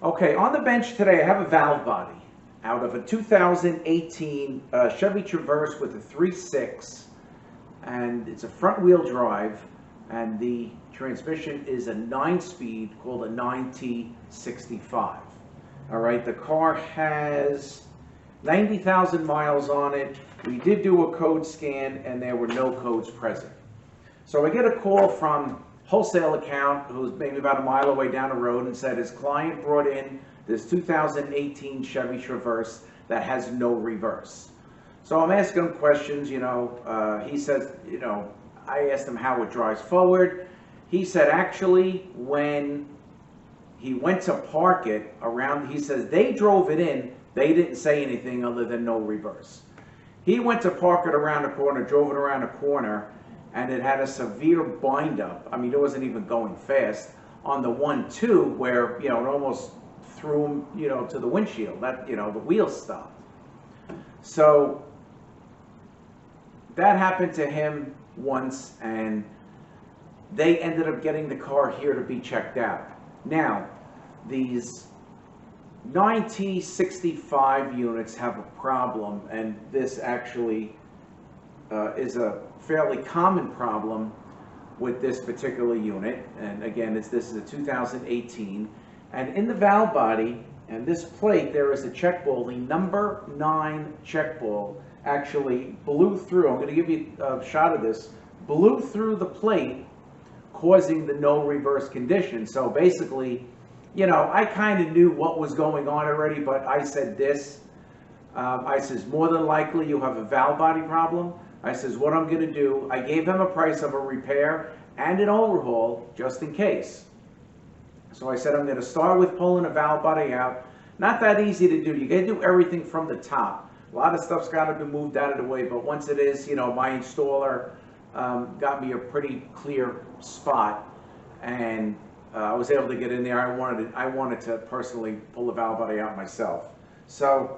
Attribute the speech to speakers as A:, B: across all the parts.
A: Okay, on the bench today I have a valve body out of a 2018 Chevy Traverse with a 3.6, and it's a front wheel drive, and the transmission is a 9-speed called a 9T65. All right, the car has 90,000 miles on it. We did do a code scan and there were no codes present. So I get a call from wholesale account who's maybe about a mile away down the road and said his client brought in this 2018 Chevy Traverse that has no reverse. So I'm asking him questions, he says, I asked him how it drives forward. He said actually when he went to park it around, he says they drove it in, they didn't say anything other than no reverse. He went to park it around the corner, drove it around the corner, and it had a severe bind up. I mean, it wasn't even going fast on the 1-2 where, it almost threw him, to the windshield. That, the wheel stopped. So that happened to him once, and they ended up getting the car here to be checked out. Now, these 9T65 units have a problem, and this actually is a fairly common problem with this particular unit. And again, this is a 2018, and in the valve body and this plate there is a check ball. The number 9 check ball actually blew through. I'm going to give you a shot of this. Blew through the plate, causing the no reverse condition. So basically, I kind of knew what was going on already, but I said this. I says, more than likely you have a valve body problem. I says, what I'm going to do, I gave him a price of a repair and an overhaul just in case. So I said, I'm going to start with pulling a valve body out. Not that easy to do. You got to do everything from the top. A lot of stuff's got to be moved out of the way, but once it is, my installer got me a pretty clear spot, and I was able to get in there. I wanted to personally pull the valve body out myself. So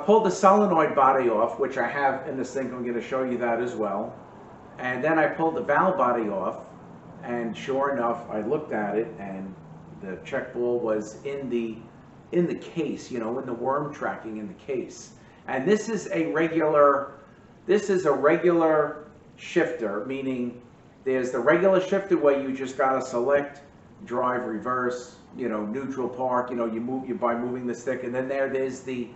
A: pulled the solenoid body off, which I have in this thing. I'm going to show you that as well. And then I pulled the valve body off, and sure enough, I looked at it, and the check ball was in the case, in the worm tracking in the case. And this is a regular shifter, meaning there's the regular shifter where you just gotta select drive, reverse, neutral, park, you by moving the stick, and then there's the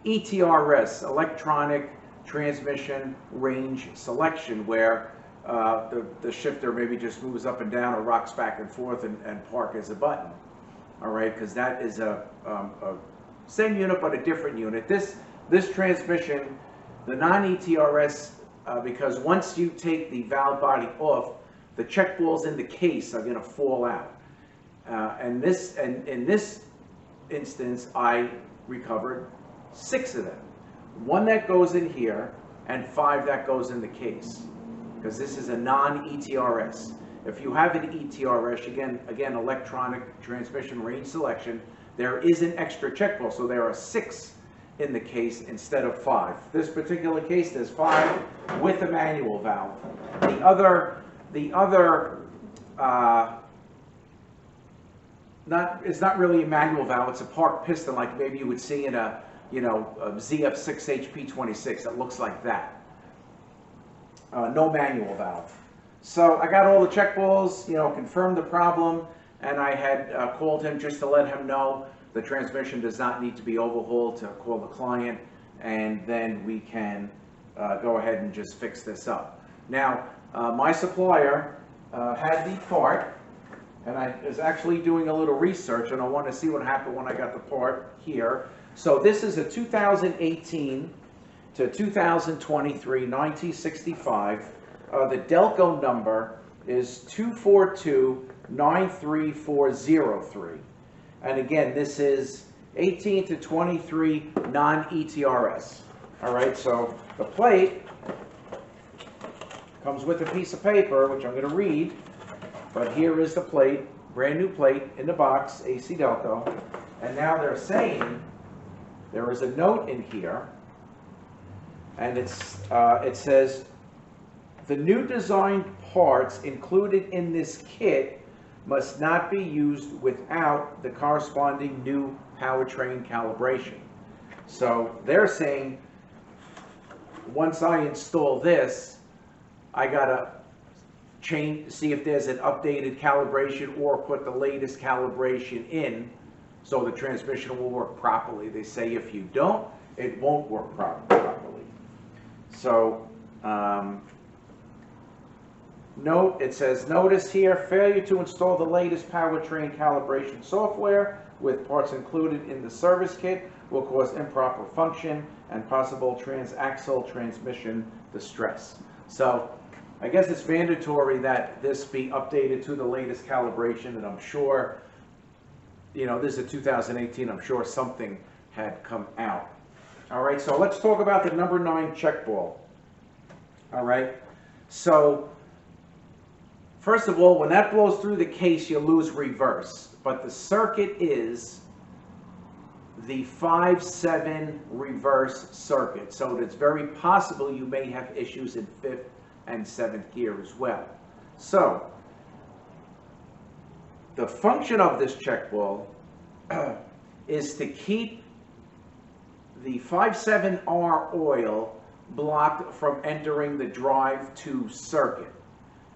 A: ETRS, electronic transmission range selection, where the shifter maybe just moves up and down or rocks back and forth, and park as a button. All right, because that is a same unit but a different unit. This transmission, the non-ETRS, because once you take the valve body off, the check balls in the case are going to fall out. And in this instance, I recovered 6 of them. 1 that goes in here, and 5 that goes in the case, because this is a non-ETRS. If you have an ETRS, again, electronic transmission range selection, there is an extra check ball, so there are 6 in the case instead of 5. This particular case, there's 5 with a manual valve. It's not really a manual valve. It's a park piston, like maybe you would see in a ZF6 HP26 that looks like that. No manual valve. So I got all the check balls, confirmed the problem, and I had called him just to let him know the transmission does not need to be overhauled, to call the client, and then we can go ahead and just fix this up. Now, my supplier had the part, and I was actually doing a little research, and I want to see what happened when I got the part here. So this is a 2018 to 2023 9T65. The Delco number is 242-93403. And again, this is 18 to 23 non-ETRS. All right, so the plate comes with a piece of paper, which I'm going to read. But here is the plate, brand new plate in the box, AC Delco. And now they're saying there is a note in here, and it says, the new designed parts included in this kit must not be used without the corresponding new powertrain calibration. So they're saying, once I install this, I gotta see if there's an updated calibration or put the latest calibration in so the transmission will work properly. They say if you don't, it won't work properly. So note, it says, notice here, failure to install the latest powertrain calibration software with parts included in the service kit will cause improper function and possible transaxle transmission distress. So I guess it's mandatory that this be updated to the latest calibration, and I'm sure, you know, this is 2018, I'm sure something had come out. All right, so let's talk about the number 9 checkball. All right, so first of all, when that blows through the case, you lose reverse, but the circuit is the 5-7 reverse circuit, so it's very possible you may have issues in 5th and 7th gear as well. So the function of this checkball is to keep the 5-7R oil blocked from entering the drive 2 circuit.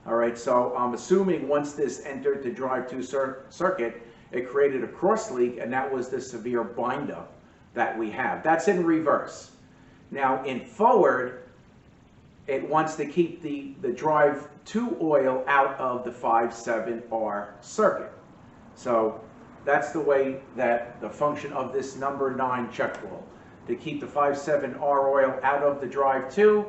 A: All right, so I'm assuming once this entered the drive 2 circuit, it created a cross leak, and that was the severe bindup that we have. That's in reverse. Now in forward, it wants to keep the drive 2 oil out of the 5-7R circuit. So that's the way that the function of this number 9 checkball, to keep the 5-7R oil out of the drive 2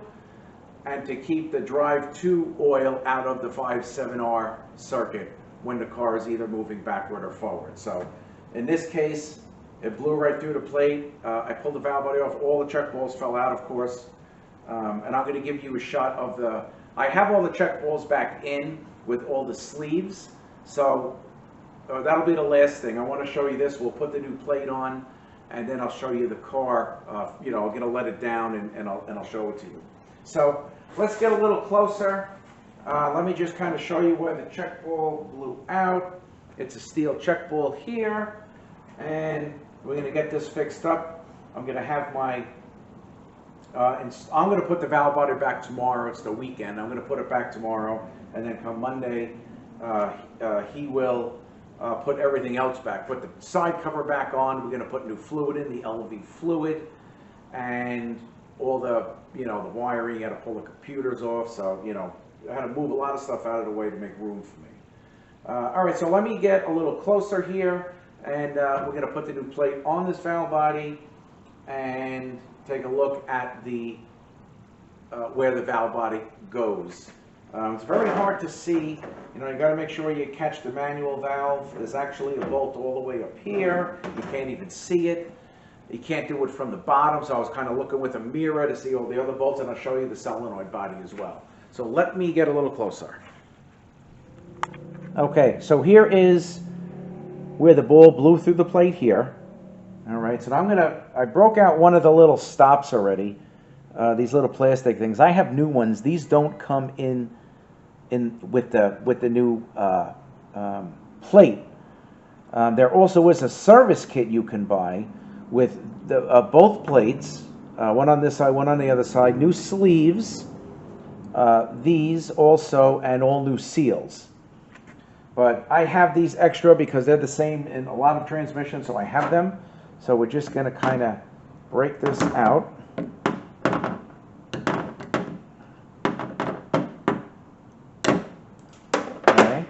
A: and to keep the drive 2 oil out of the 5-7R circuit when the car is either moving backward or forward. So in this case, it blew right through the plate. I pulled the valve body off. All the check balls fell out, of course. And I'm going to give you a shot of the, I have all the check balls back in with all the sleeves. So that'll be the last thing. I want to show you this. We'll put the new plate on, and then I'll show you the car. You know, I'm going to let it down, and I'll show it to you. So let's get a little closer. Let me just kind of show you where the check ball blew out. It's a steel check ball here, and we're going to get this fixed up. I'm going to have my, I'm going to put the valve body back tomorrow. It's the weekend. I'm going to put it back tomorrow, and then come Monday, he will put everything else back. Put the side cover back on. We're going to put new fluid in, the LV fluid, and all the, you know, the wiring. You got to pull the computers off. So, you know, I had to move a lot of stuff out of the way to make room for me. All right, so let me get a little closer here, and we're going to put the new plate on this valve body and take a look at the where the valve body goes. It's very hard to see. You know, you got to make sure you catch the manual valve. There's actually a bolt all the way up here. You can't even see it. You can't do it from the bottom, so I was kind of looking with a mirror to see all the other bolts, and I'll show you the solenoid body as well. So let me get a little closer. Okay, so here is where the ball blew through the plate here. All right, so I broke out one of the little stops already, these little plastic things. I have new ones. These don't come in with the new plate. There also is a service kit you can buy with both plates, one on this side, one on the other side, new sleeves, these also, and all new seals. But I have these extra because they're the same in a lot of transmissions, so I have them. So we're just going to kind of break this out. Okay.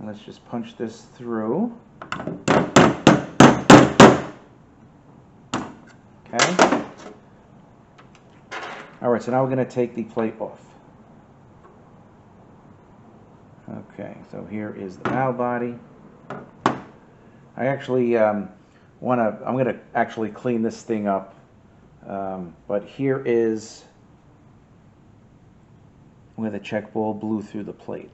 A: Let's just punch this through. Okay. All right, so now we're going to take the plate off. Okay, so here is the valve body. I actually I'm going to actually clean this thing up, but here is where the check ball blew through the plate.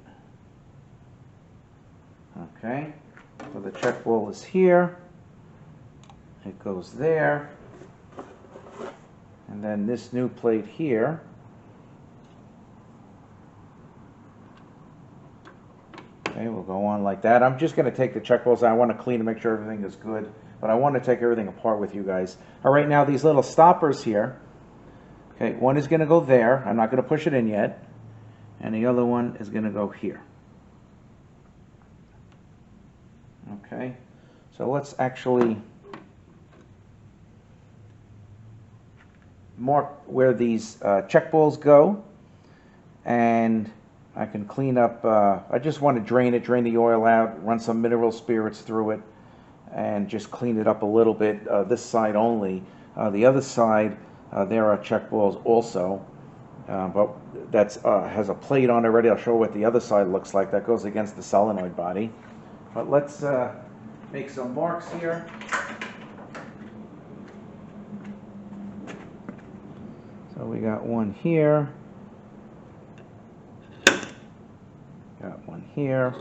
A: Okay, so the check ball is here, it goes there, and then this new plate here Okay, we'll go on like that. I'm just going to take the check balls out. I want to clean and make sure everything is good, but I want to take everything apart with you guys. All right, now these little stoppers here, okay, one is going to go there. I'm not going to push it in yet. And the other one is going to go here. Okay, so let's actually mark where these check balls go, and I can clean up, I just want to drain the oil out, run some mineral spirits through it, and just clean it up a little bit, this side only. The other side, there are check balls also, but that has a plate on already. I'll show what the other side looks like. That goes against the solenoid body. But let's make some marks here. So we got one here. Got one here,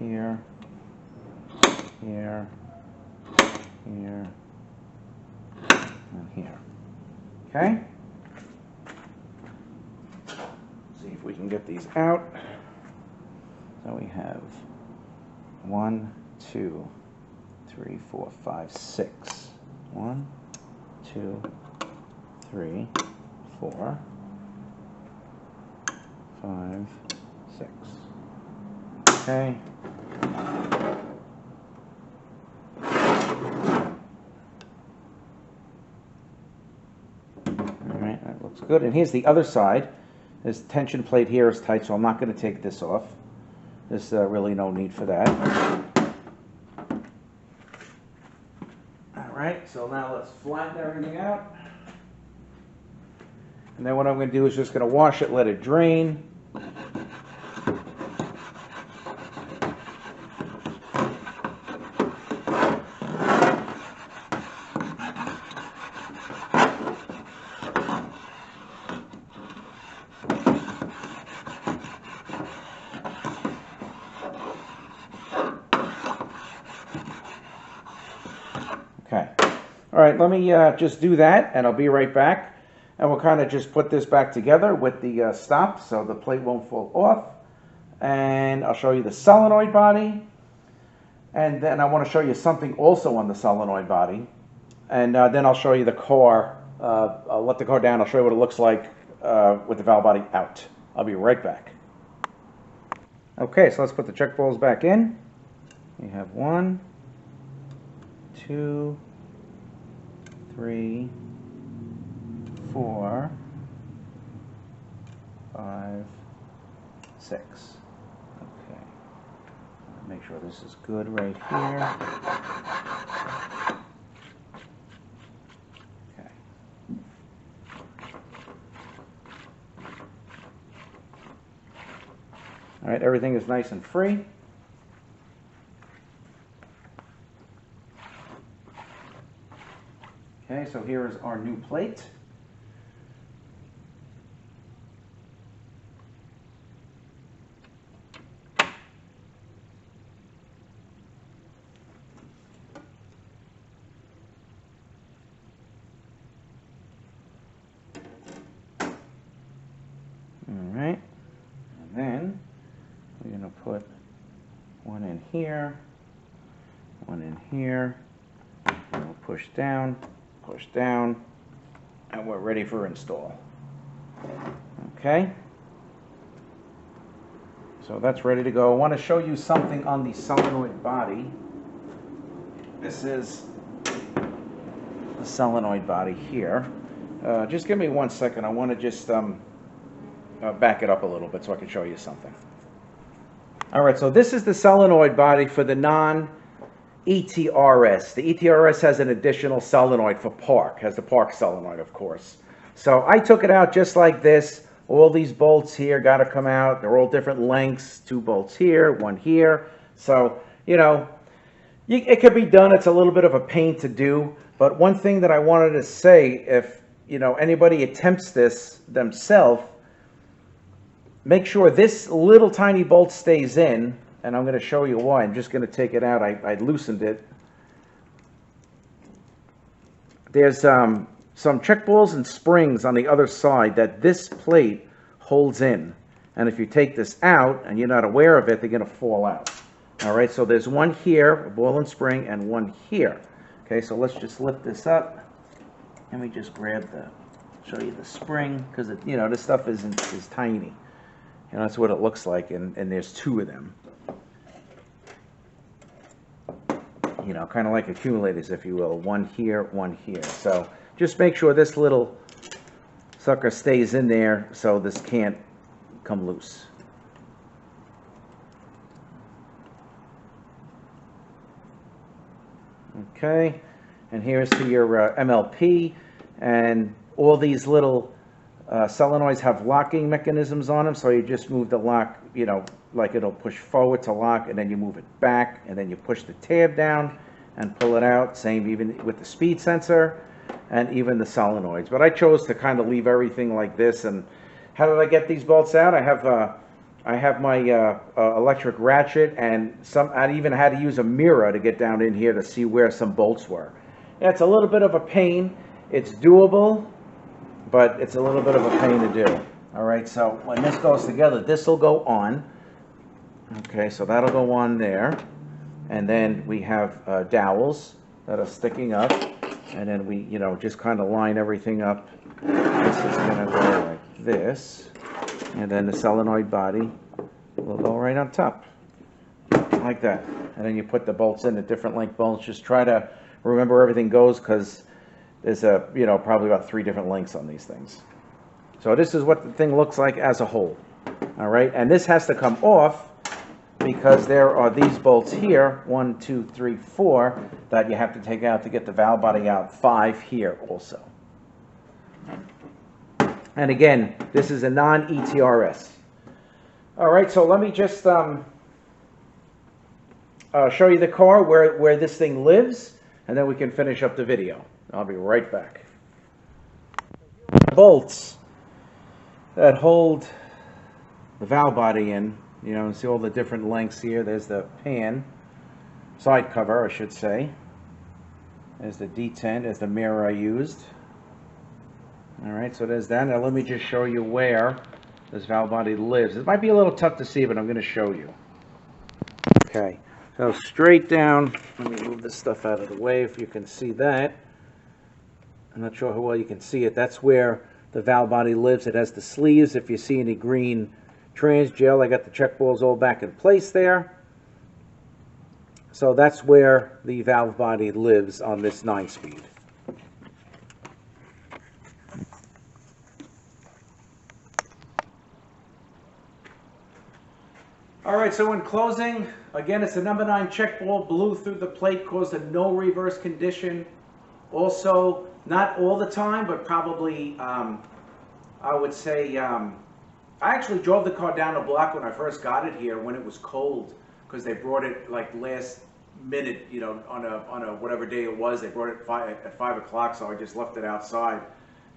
A: here, here, here, and here. Okay? See if we can get these out. So we have 1, 2, 3, 4, 5, 6. 1, 2, 3, 4. 5, 6. Okay. Alright, that looks good. And here's the other side. This tension plate here is tight, so I'm not going to take this off. There's really no need for that. Alright, so now let's flatten everything out. And then what I'm going to do is just going to wash it, let it drain. Okay. All right, let me just do that, and I'll be right back. And we'll kind of just put this back together with the stop so the plate won't fall off. And I'll show you the solenoid body. And then I want to show you something also on the solenoid body. And then I'll show you the car. I'll let the car down. I'll show you what it looks like with the valve body out. I'll be right back. Okay, so let's put the check balls back in. We have 1, 2, 3, 4, 5, 6. Okay. Make sure this is good right here. Okay. All right, everything is nice and free. Okay, so here is our new plate. Alright, and then we're going to put one in here, one in here, and we'll push down, and we're ready for install. Okay, so that's ready to go. I want to show you something on the solenoid body. This is the solenoid body here. Just give me 1 second. I want to just back it up a little bit so I can show you something. All right, so this is the solenoid body for the non-ETRS. The ETRS has an additional solenoid for park, has the park solenoid, of course. So I took it out just like this. All these bolts here got to come out. They're all different lengths. 2 bolts here, 1 here. So, you know, it could be done. It's a little bit of a pain to do. But one thing that I wanted to say, if, you know, anybody attempts this themselves, make sure this little tiny bolt stays in, and I'm going to show you why. I'm just going to take it out. I loosened it. There's some check balls and springs on the other side that this plate holds in. And if you take this out and you're not aware of it, they're going to fall out. All right, so there's one here, a ball and spring, and one here. Okay, so let's just lift this up. Let me just grab show you the spring, because this stuff is tiny. That's what it looks like, and there's two of them. Kind of like accumulators, if you will. One here, one here. So just make sure this little sucker stays in there so this can't come loose. Okay, and here's to your MLP, and all these little solenoids have locking mechanisms on them, so you just move the lock, like it'll push forward to lock, and then you move it back, and then you push the tab down and pull it out. Same even with the speed sensor and even the solenoids. But I chose to kind of leave everything like this. And how did I get these bolts out? I have my electric ratchet, and I even had to use a mirror to get down in here to see where some bolts were. Yeah, it's a little bit of a pain. It's doable, but it's a little bit of a pain to do. All right, so when this goes together, this will go on. Okay, so that'll go on there. And then we have dowels that are sticking up. And then we, just kind of line everything up. This is going to go like this. And then the solenoid body will go right on top. Like that. And then you put the bolts in, the different length bolts. Just try to remember where everything goes, because there's probably about 3 different lengths on these things. So this is what the thing looks like as a whole. All right, and this has to come off because there are these bolts here, 1, 2, 3, 4, that you have to take out to get the valve body out. 5 here also. And again, this is a non-ETRS. All right, so let me just show you the car where this thing lives, and then we can finish up the video. I'll be right back. Bolts that hold the valve body in, see all the different lengths here. There's the pan, side cover, I should say. There's the detent, there's the mirror I used. All right, so there's that. Now let me just show you where this valve body lives. It might be a little tough to see, but I'm going to show you. Okay, so straight down, let me move this stuff out of the way if you can see that. I'm not sure how well you can see it. That's where the valve body lives. It has the sleeves. If you see any green trans gel, I got the check balls all back in place there. So that's where the valve body lives on this 9-speed. All right, so in closing, again, it's a number 9 check ball, blew through the plate, caused a no reverse condition. Also, not all the time, but probably, I would say, I actually drove the car down a block when I first got it here when it was cold, because they brought it like last minute, on a whatever day it was. They brought it at 5 o'clock, so I just left it outside.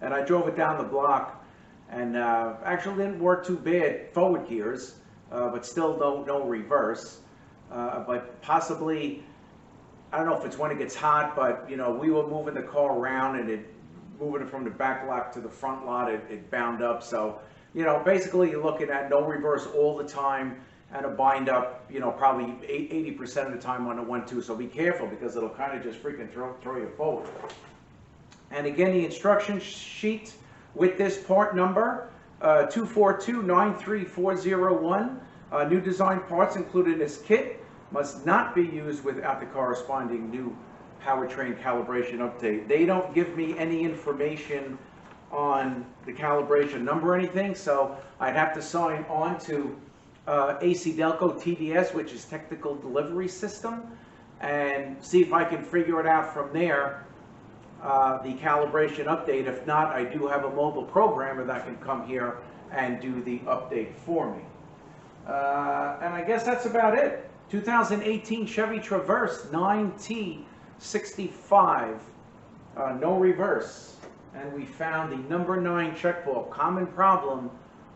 A: And I drove it down the block, and actually didn't work too bad, forward gears, but still no reverse. But possibly, I don't know if it's when it gets hot, but we were moving the car around, and moving it from the back lot to the front lot, it bound up. So, basically you're looking at no reverse all the time, and a bind up, probably 80% of the time on the 1-2. So be careful, because it'll kind of just freaking throw you forward. And again, the instruction sheet with this part number, 242-93401. New design parts included in this kit must not be used without the corresponding new powertrain calibration update. They don't give me any information on the calibration number or anything, so I'd have to sign on to AC Delco TDS, which is Technical Delivery System, and see if I can figure it out from there, the calibration update. If not, I do have a mobile programmer that can come here and do the update for me. And I guess that's about it. 2018 Chevy Traverse 9T65, no reverse. And we found the number 9 check ball, common problem,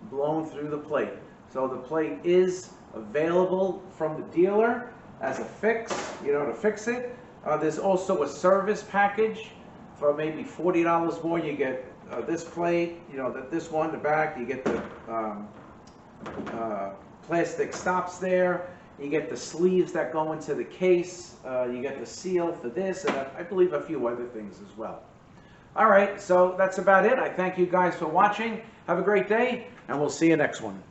A: blown through the plate. So the plate is available from the dealer as a fix, to fix it. There's also a service package for maybe $40 more. You get this plate, this one, the back. You get the plastic stops there. You get the sleeves that go into the case. You get the seal for this, and I believe a few other things as well. All right, so that's about it. I thank you guys for watching. Have a great day, and we'll see you next one.